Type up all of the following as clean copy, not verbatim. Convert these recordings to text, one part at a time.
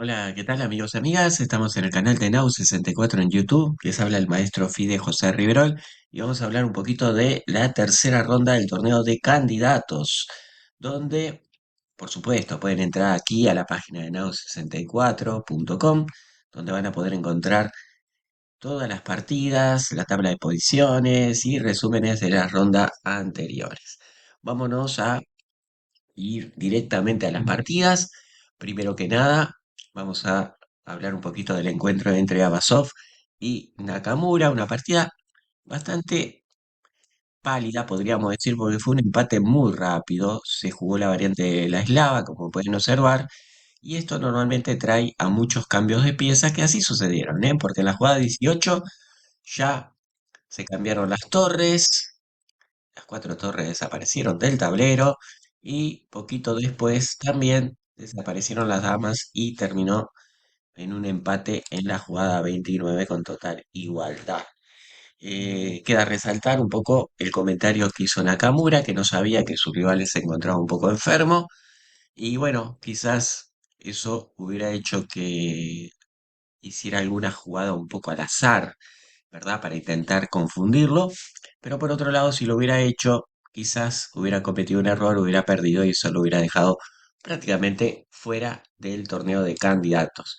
Hola, ¿qué tal amigos y amigas? Estamos en el canal de Nau64 en YouTube. Les habla el maestro Fide José Riverol y vamos a hablar un poquito de la tercera ronda del torneo de candidatos, donde, por supuesto, pueden entrar aquí a la página de nau64.com, donde van a poder encontrar todas las partidas, la tabla de posiciones y resúmenes de las rondas anteriores. Vámonos a ir directamente a las partidas. Primero que nada, vamos a hablar un poquito del encuentro entre Abasov y Nakamura, una partida bastante pálida, podríamos decir, porque fue un empate muy rápido. Se jugó la variante de la eslava, como pueden observar, y esto normalmente trae a muchos cambios de piezas que así sucedieron, ¿eh? Porque en la jugada 18 ya se cambiaron las torres, las cuatro torres desaparecieron del tablero y poquito después también desaparecieron las damas y terminó en un empate en la jugada 29 con total igualdad. Queda resaltar un poco el comentario que hizo Nakamura, que no sabía que su rival se encontraba un poco enfermo y bueno, quizás eso hubiera hecho que hiciera alguna jugada un poco al azar, ¿verdad? Para intentar confundirlo. Pero por otro lado, si lo hubiera hecho, quizás hubiera cometido un error, hubiera perdido y eso lo hubiera dejado prácticamente fuera del torneo de candidatos.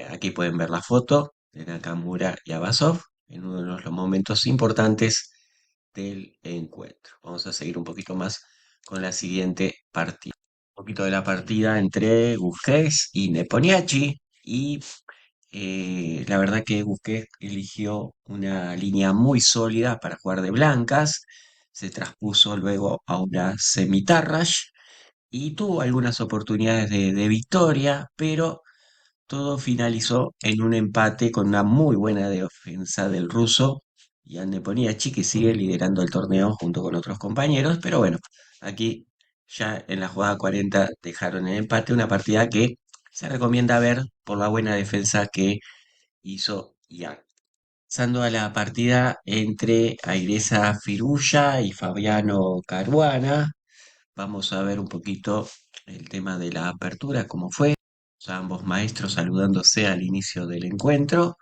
Aquí pueden ver la foto de Nakamura y Abasov en uno de los momentos importantes del encuentro. Vamos a seguir un poquito más con la siguiente partida. Un poquito de la partida entre Busquets y Neponiachi y la verdad que Busquets eligió una línea muy sólida para jugar de blancas, se traspuso luego a una semitarrash y tuvo algunas oportunidades de victoria, pero todo finalizó en un empate con una muy buena defensa del ruso Jan Nepomniachtchi, que sigue liderando el torneo junto con otros compañeros, pero bueno, aquí ya en la jugada 40 dejaron el empate, una partida que se recomienda ver por la buena defensa que hizo Jan. Pasando a la partida entre Aireza Firulla y Fabiano Caruana, vamos a ver un poquito el tema de la apertura, cómo fue. Ambos maestros saludándose al inicio del encuentro.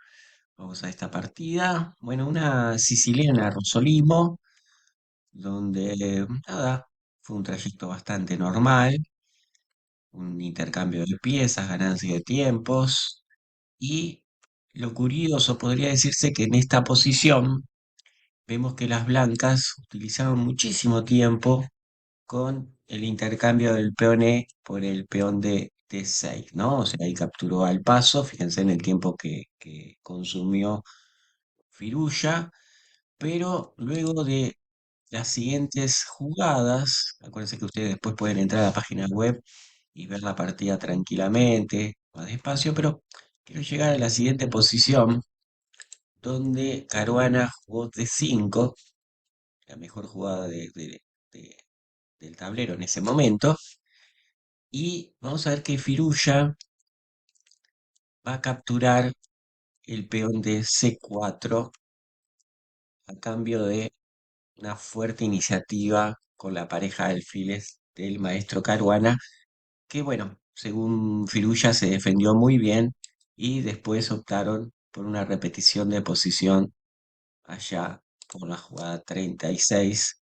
Vamos a esta partida. Bueno, una siciliana Rosolimo, donde nada, fue un trayecto bastante normal, un intercambio de piezas, ganancia de tiempos. Y lo curioso podría decirse que en esta posición vemos que las blancas utilizaron muchísimo tiempo con el intercambio del peón E por el peón de D6, ¿no? O sea, ahí capturó al paso, fíjense en el tiempo que consumió Firulla, pero luego de las siguientes jugadas, acuérdense que ustedes después pueden entrar a la página web y ver la partida tranquilamente, más despacio, pero quiero llegar a la siguiente posición, donde Caruana jugó D5, la mejor jugada de- del tablero en ese momento. Y vamos a ver que Firulla va a capturar el peón de C4 a cambio de una fuerte iniciativa con la pareja de alfiles del maestro Caruana, que bueno, según Firulla se defendió muy bien y después optaron por una repetición de posición allá por la jugada 36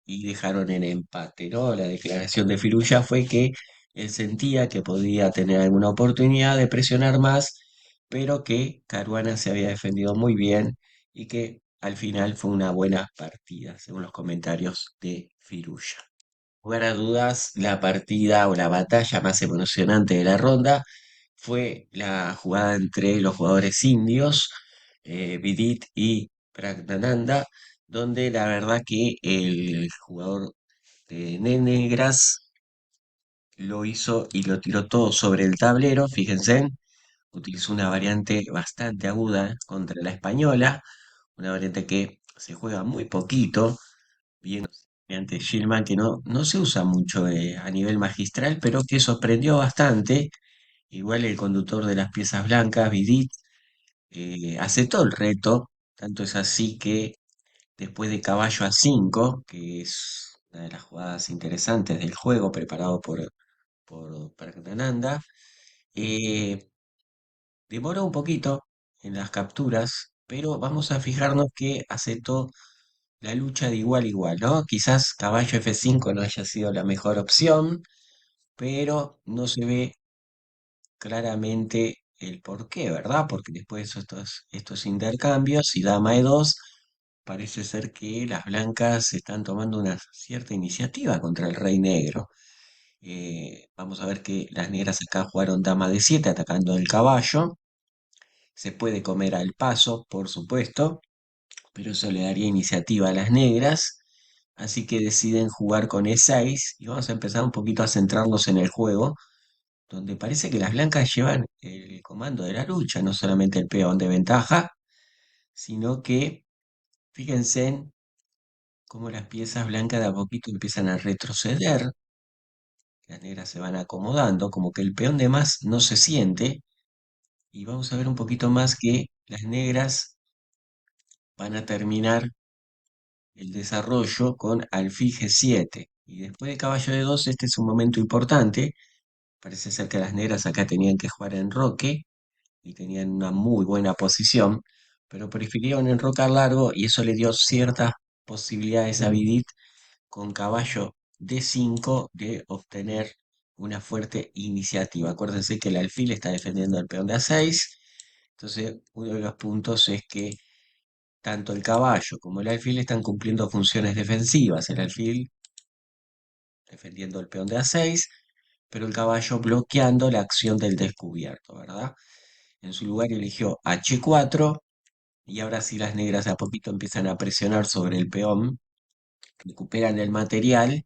y dejaron en empate, ¿no? La declaración de Firulla fue que él sentía que podía tener alguna oportunidad de presionar más, pero que Caruana se había defendido muy bien y que al final fue una buena partida, según los comentarios de Firulla. Sin lugar a dudas, la partida o la batalla más emocionante de la ronda fue la jugada entre los jugadores indios, Vidit y Praggnanandha, donde la verdad que el jugador de Negras lo hizo y lo tiró todo sobre el tablero, fíjense, utilizó una variante bastante aguda contra la española, una variante que se juega muy poquito, bien variante Gilman que no se usa mucho a nivel magistral, pero que sorprendió bastante. Igual el conductor de las piezas blancas, Vidit, aceptó el reto, tanto es así que después de caballo a 5, que es una de las jugadas interesantes del juego preparado por por Pragnananda. Eh, Demoró un poquito en las capturas, pero vamos a fijarnos que aceptó la lucha de igual a igual, ¿no? Quizás caballo F5 no haya sido la mejor opción, pero no se ve claramente el por qué, ¿verdad? Porque después de estos intercambios y dama E2, parece ser que las blancas están tomando una cierta iniciativa contra el rey negro. Vamos a ver que las negras acá jugaron dama D7 atacando el caballo. Se puede comer al paso, por supuesto, pero eso le daría iniciativa a las negras. Así que deciden jugar con E6 y vamos a empezar un poquito a centrarnos en el juego, donde parece que las blancas llevan el comando de la lucha, no solamente el peón de ventaja, sino que fíjense en cómo las piezas blancas de a poquito empiezan a retroceder, las negras se van acomodando, como que el peón de más no se siente, y vamos a ver un poquito más que las negras van a terminar el desarrollo con alfil G7. Y después de caballo de 2, este es un momento importante. Parece ser que las negras acá tenían que jugar en roque y tenían una muy buena posición, pero prefirieron enrocar largo y eso le dio ciertas posibilidades a Vidit con caballo D5 de obtener una fuerte iniciativa. Acuérdense que el alfil está defendiendo el peón de A6, entonces uno de los puntos es que tanto el caballo como el alfil están cumpliendo funciones defensivas. El alfil defendiendo el peón de A6, pero el caballo bloqueando la acción del descubierto, ¿verdad? En su lugar eligió H4 y ahora sí las negras de a poquito empiezan a presionar sobre el peón, recuperan el material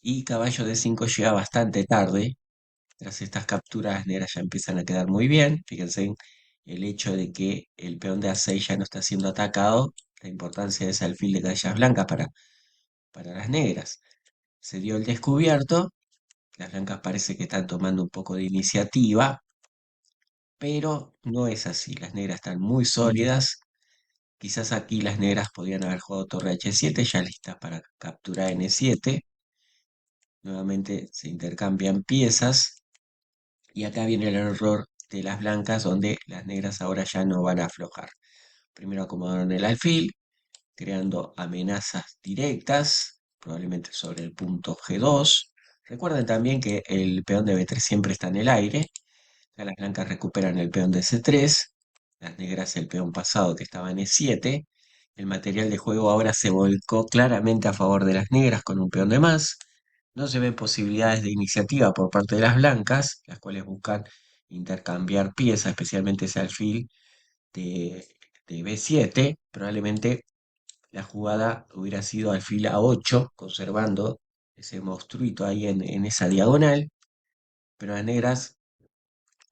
y caballo D5 llega bastante tarde. Tras estas capturas las negras ya empiezan a quedar muy bien. Fíjense en el hecho de que el peón de A6 ya no está siendo atacado, la importancia de ese alfil de caballas blancas para las negras. Se dio el descubierto, las blancas parece que están tomando un poco de iniciativa, pero no es así. Las negras están muy sólidas. Quizás aquí las negras podrían haber jugado torre H7, ya listas para capturar N7. Nuevamente se intercambian piezas. Y acá viene el error de las blancas, donde las negras ahora ya no van a aflojar. Primero acomodaron el alfil, creando amenazas directas, probablemente sobre el punto G2. Recuerden también que el peón de B3 siempre está en el aire. Ya las blancas recuperan el peón de C3, las negras el peón pasado que estaba en E7. El material de juego ahora se volcó claramente a favor de las negras con un peón de más. No se ven posibilidades de iniciativa por parte de las blancas, las cuales buscan intercambiar piezas, especialmente ese alfil de, de B7. Probablemente la jugada hubiera sido alfil A8, conservando ese monstruito ahí en esa diagonal, pero las negras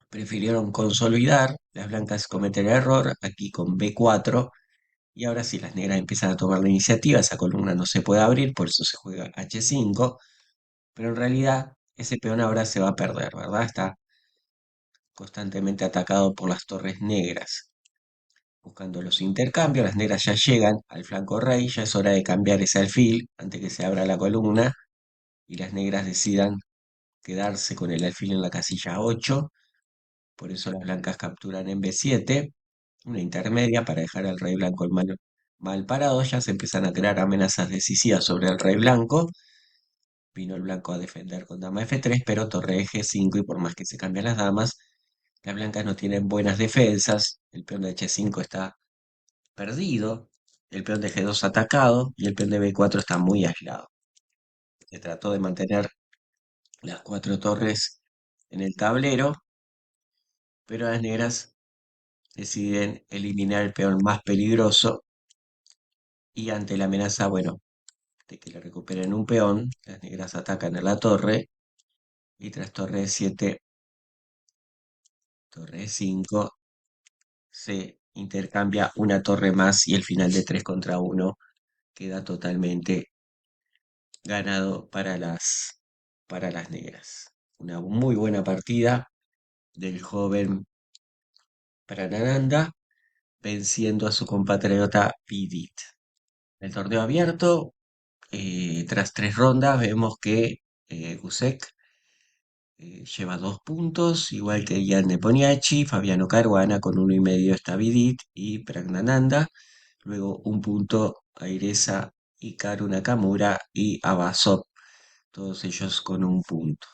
prefirieron consolidar, las blancas cometen el error, aquí con B4, y ahora sí las negras empiezan a tomar la iniciativa, esa columna no se puede abrir, por eso se juega H5, pero en realidad ese peón ahora se va a perder, ¿verdad? Está constantemente atacado por las torres negras. Buscando los intercambios, las negras ya llegan al flanco rey, ya es hora de cambiar ese alfil antes que se abra la columna y las negras decidan quedarse con el alfil en la casilla 8. Por eso las blancas capturan en B7, una intermedia para dejar al rey blanco mal parado. Ya se empiezan a crear amenazas decisivas sobre el rey blanco. Vino el blanco a defender con dama F3, pero torre G5 y por más que se cambian las damas, las blancas no tienen buenas defensas. El peón de H5 está perdido, el peón de G2 atacado y el peón de B4 está muy aislado. Se trató de mantener las cuatro torres en el tablero, pero las negras deciden eliminar el peón más peligroso y ante la amenaza, bueno, de que le recuperen un peón, las negras atacan a la torre y tras torre E7, torre E5, se intercambia una torre más y el final de 3 contra uno queda totalmente ganado para las negras. Una muy buena partida del joven Pranananda venciendo a su compatriota Vidit. El torneo abierto, tras 3 rondas, vemos que Gusek lleva 2 puntos, igual que Ian Neponiachi, Fabiano Caruana con 1,5 Stavidit y Pragnananda. Luego 1 punto Aireza Hikaru Nakamura y Abasov, todos ellos con 1 punto.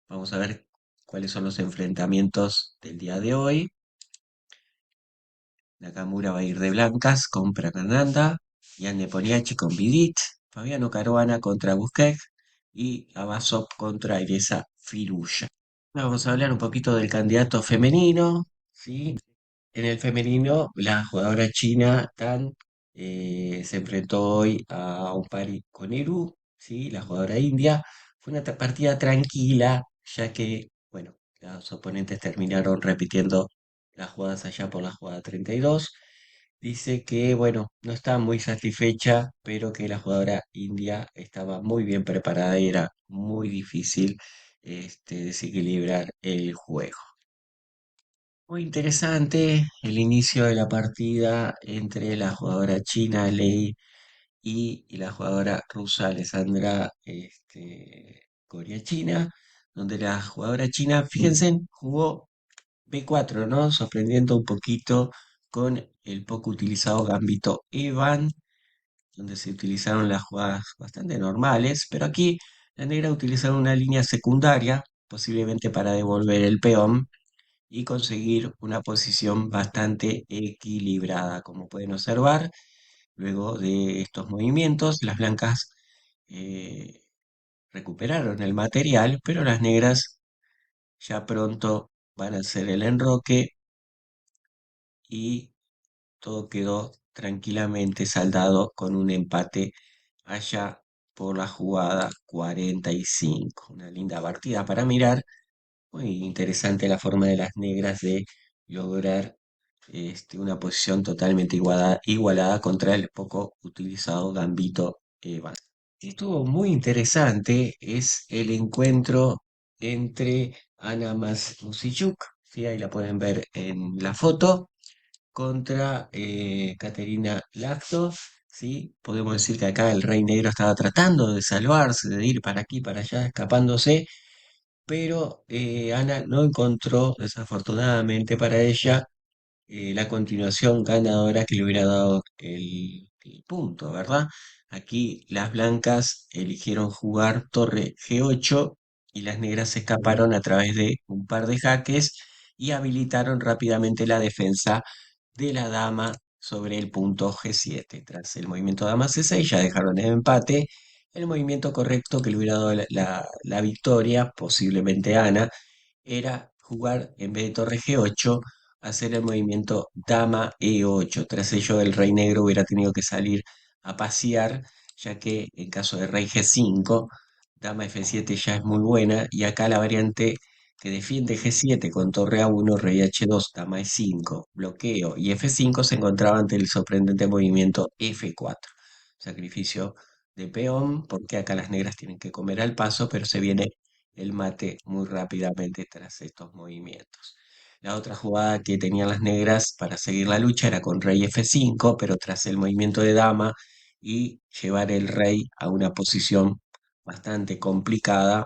Vamos a ver cuáles son los enfrentamientos del día de hoy. Nakamura va a ir de blancas con Pragnananda, Ian Neponiachi con Vidit, Fabiano Caruana contra Busquets y Abasov contra Aireza Firulla. Vamos a hablar un poquito del candidato femenino, ¿sí? En el femenino, la jugadora china Tan se enfrentó hoy a un pari con Eru, ¿sí? La jugadora india. Fue una partida tranquila, ya que, bueno, los oponentes terminaron repitiendo las jugadas allá por la jugada 32. Dice que, bueno, no está muy satisfecha, pero que la jugadora india estaba muy bien preparada y era muy difícil desequilibrar el juego. Muy interesante el inicio de la partida entre la jugadora china Lei y la jugadora rusa Alessandra China, donde la jugadora china, fíjense, jugó B4, ¿no? Sorprendiendo un poquito con el poco utilizado gambito Evan, donde se utilizaron las jugadas bastante normales, pero aquí la negra utilizaron una línea secundaria, posiblemente para devolver el peón y conseguir una posición bastante equilibrada. Como pueden observar, luego de estos movimientos, las blancas eh, recuperaron el material, pero las negras ya pronto van a hacer el enroque y todo quedó tranquilamente saldado con un empate allá por la jugada 45. Una linda partida para mirar. Muy interesante la forma de las negras de lograr una posición totalmente igualada contra el poco utilizado Gambito Evans. Estuvo muy interesante es el encuentro entre Ana Musichuk, ¿sí? Ahí la pueden ver en la foto, contra Caterina Lacto, ¿sí? Podemos decir que acá el Rey Negro estaba tratando de salvarse, de ir para aquí, para allá, escapándose, pero Ana no encontró, desafortunadamente para ella, la continuación ganadora que le hubiera dado el punto, ¿verdad? Aquí las blancas eligieron jugar torre G8 y las negras se escaparon a través de un par de jaques y habilitaron rápidamente la defensa de la dama sobre el punto G7. Tras el movimiento dama C6 ya dejaron el empate. El movimiento correcto que le hubiera dado la victoria, posiblemente a Ana, era jugar en vez de torre G8, hacer el movimiento dama E8. Tras ello, el rey negro hubiera tenido que salir a pasear, ya que en caso de rey G5, dama F7 ya es muy buena, y acá la variante que defiende G7 con torre A1, rey H2, dama E5, bloqueo y F5 se encontraba ante el sorprendente movimiento F4. Sacrificio de peón, porque acá las negras tienen que comer al paso, pero se viene el mate muy rápidamente tras estos movimientos. La otra jugada que tenían las negras para seguir la lucha era con rey F5, pero tras el movimiento de dama y llevar el rey a una posición bastante complicada,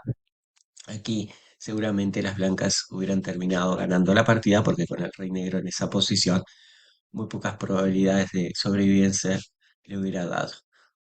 aquí seguramente las blancas hubieran terminado ganando la partida porque con el rey negro en esa posición muy pocas probabilidades de sobrevivencia le hubiera dado.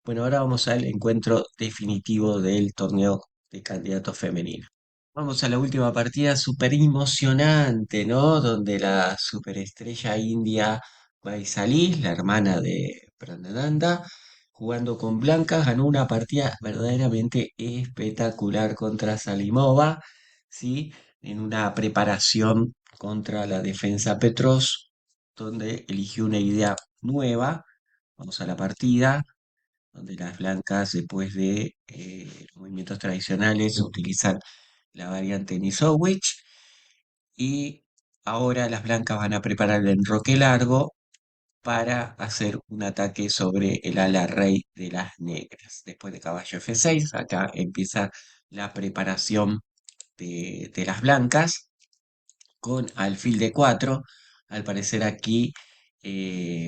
Bueno, ahora vamos al encuentro definitivo del torneo de candidatos femeninos. Vamos a la última partida súper emocionante, ¿no? Donde la superestrella india Vaishali, la hermana de Pranananda, jugando con blancas, ganó una partida verdaderamente espectacular contra Salimova, ¿sí? En una preparación contra la defensa Petros, donde eligió una idea nueva. Vamos a la partida, donde las blancas, después de los movimientos tradicionales, utilizan la variante Nisowich, y ahora las blancas van a preparar el enroque largo para hacer un ataque sobre el ala rey de las negras. Después de caballo F6, acá empieza la preparación de las blancas con alfil de 4. Al parecer aquí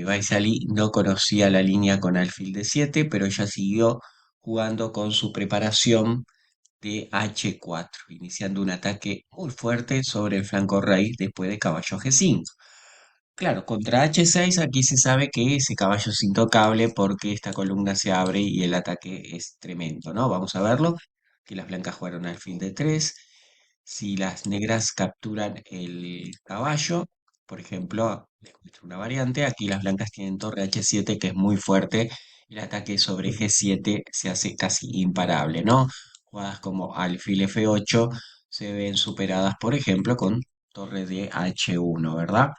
Baisali no conocía la línea con alfil de 7, pero ella siguió jugando con su preparación de H4, iniciando un ataque muy fuerte sobre el flanco rey después de caballo G5. Claro, contra H6 aquí se sabe que ese caballo es intocable porque esta columna se abre y el ataque es tremendo, ¿no? Vamos a verlo, que las blancas jugaron alfil de 3. Si las negras capturan el caballo, por ejemplo, les muestro una variante, aquí las blancas tienen torre H7 que es muy fuerte, el ataque sobre G7 se hace casi imparable, ¿no? Jugadas como alfil F8 se ven superadas, por ejemplo, con torre de H1, ¿verdad?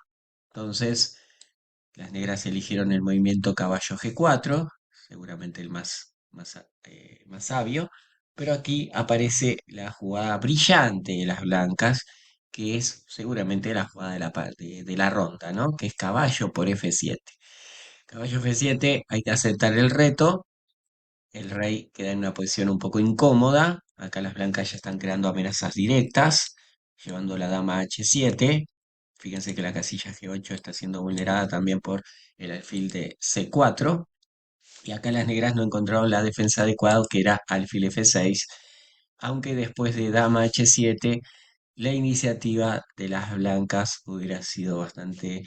Entonces, las negras eligieron el movimiento caballo G4, seguramente el más sabio, pero aquí aparece la jugada brillante de las blancas, que es seguramente la jugada de la parte de la ronda, ¿no? Que es caballo por F7. Caballo F7, hay que aceptar el reto, el rey queda en una posición un poco incómoda. Acá las blancas ya están creando amenazas directas, llevando la dama a H7. Fíjense que la casilla G8 está siendo vulnerada también por el alfil de C4. Y acá las negras no encontraron la defensa adecuada, que era alfil F6. Aunque después de dama H7 la iniciativa de las blancas hubiera sido bastante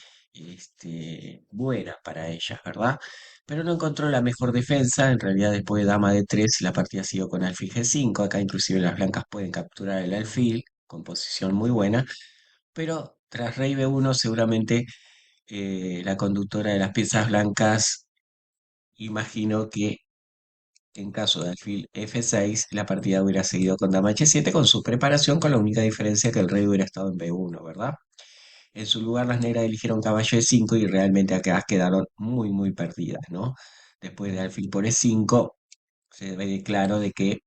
buena para ellas, ¿verdad? Pero no encontró la mejor defensa. En realidad, después de dama de 3 la partida siguió con alfil G5. Acá, inclusive, las blancas pueden capturar el alfil con posición muy buena. Pero tras rey B1, seguramente la conductora de las piezas blancas imaginó que en caso de alfil F6, la partida hubiera seguido con dama H7 con su preparación, con la única diferencia que el rey hubiera estado en B1, ¿verdad? En su lugar, las negras eligieron caballo E5 y realmente acá quedaron muy, muy perdidas, ¿no? Después de alfil por E5, se ve claro de que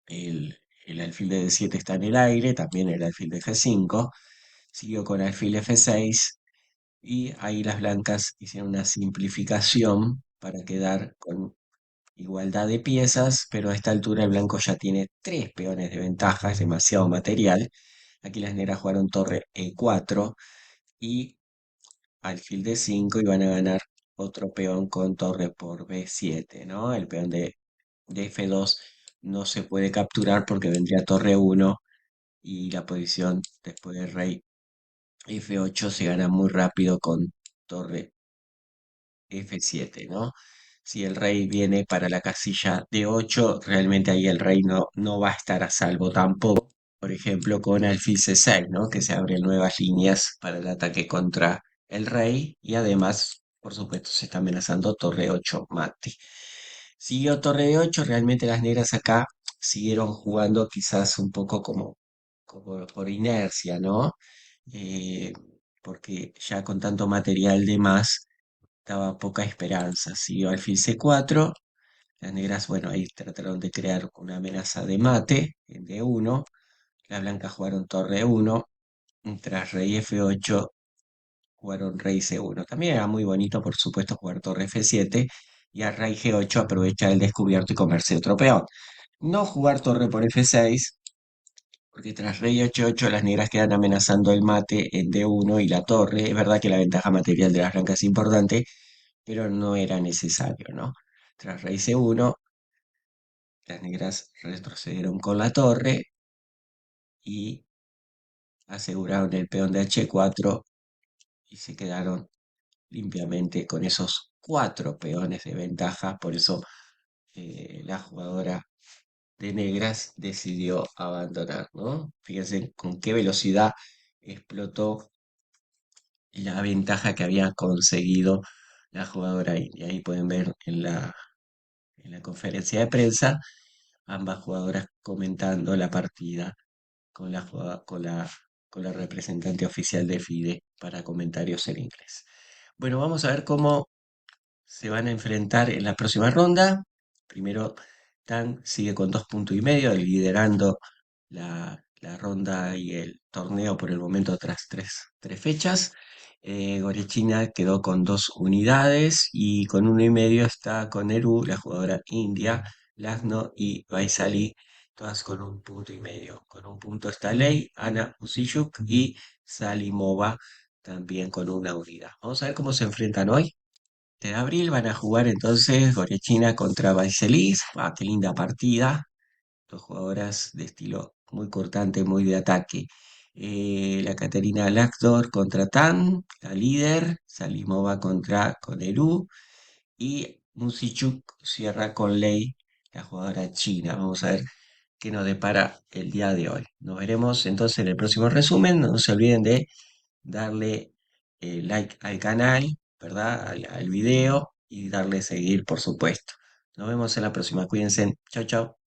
el alfil de D7 está en el aire, también el alfil de G5, siguió con alfil F6 y ahí las blancas hicieron una simplificación para quedar con igualdad de piezas, pero a esta altura el blanco ya tiene tres peones de ventaja, es demasiado material. Aquí las negras jugaron torre E4 y alfil D5 y van a ganar otro peón con torre por B7, ¿no? El peón de F2 no se puede capturar porque vendría torre 1 y la posición después del rey F8 se gana muy rápido con torre F7, ¿no? Si el rey viene para la casilla de 8, realmente ahí el rey no va a estar a salvo tampoco. Por ejemplo, con alfil C6, ¿no? Que se abren nuevas líneas para el ataque contra el rey y además, por supuesto, se está amenazando torre 8 mate. Siguió torre de 8, realmente las negras acá siguieron jugando quizás un poco como por inercia, ¿no? Eh, Porque ya con tanto material de más daba poca esperanza. Siguió alfil C4. Las negras, bueno, ahí trataron de crear una amenaza de mate en D1. Las blancas jugaron torre 1. Tras rey F8 jugaron rey C1. También era muy bonito, por supuesto, jugar torre F7 y a rey G8 aprovechar el descubierto y comerse otro peón. No jugar torre por F6, porque tras rey H8 las negras quedan amenazando el mate en D1 y la torre. Es verdad que la ventaja material de las blancas es importante, pero no era necesario, ¿no? Tras rey C1, las negras retrocedieron con la torre y aseguraron el peón de H4 y se quedaron limpiamente con esos cuatro peones de ventaja. Por eso la jugadora de negras decidió abandonar, ¿no? Fíjense con qué velocidad explotó la ventaja que había conseguido la jugadora india. Ahí pueden ver en la conferencia de prensa ambas jugadoras comentando la partida con la representante oficial de FIDE para comentarios en inglés. Bueno, vamos a ver cómo se van a enfrentar en la próxima ronda. Primero, Tan sigue con 2 puntos y medio, liderando la ronda y el torneo por el momento tras tres fechas. Gorechina quedó con 2 unidades y con 1,5 está con Eru, la jugadora india, Lagno y Vaisali, todas con 1 punto y medio. Con 1 punto está Lei, Ana Usiyuk y Salimova también con 1 unidad. Vamos a ver cómo se enfrentan hoy. De abril van a jugar entonces Gorechina contra Baicelis. Ah, qué linda partida. dos jugadoras de estilo muy cortante, muy de ataque. La Caterina Lacdor contra Tan, la líder, Salimova contra Konelú y Musichuk cierra con Lei, la jugadora china. Vamos a ver qué nos depara el día de hoy. Nos veremos entonces en el próximo resumen. No se olviden de darle like al canal, ¿verdad? Al video y darle seguir, por supuesto. Nos vemos en la próxima. Cuídense. Chau, chau.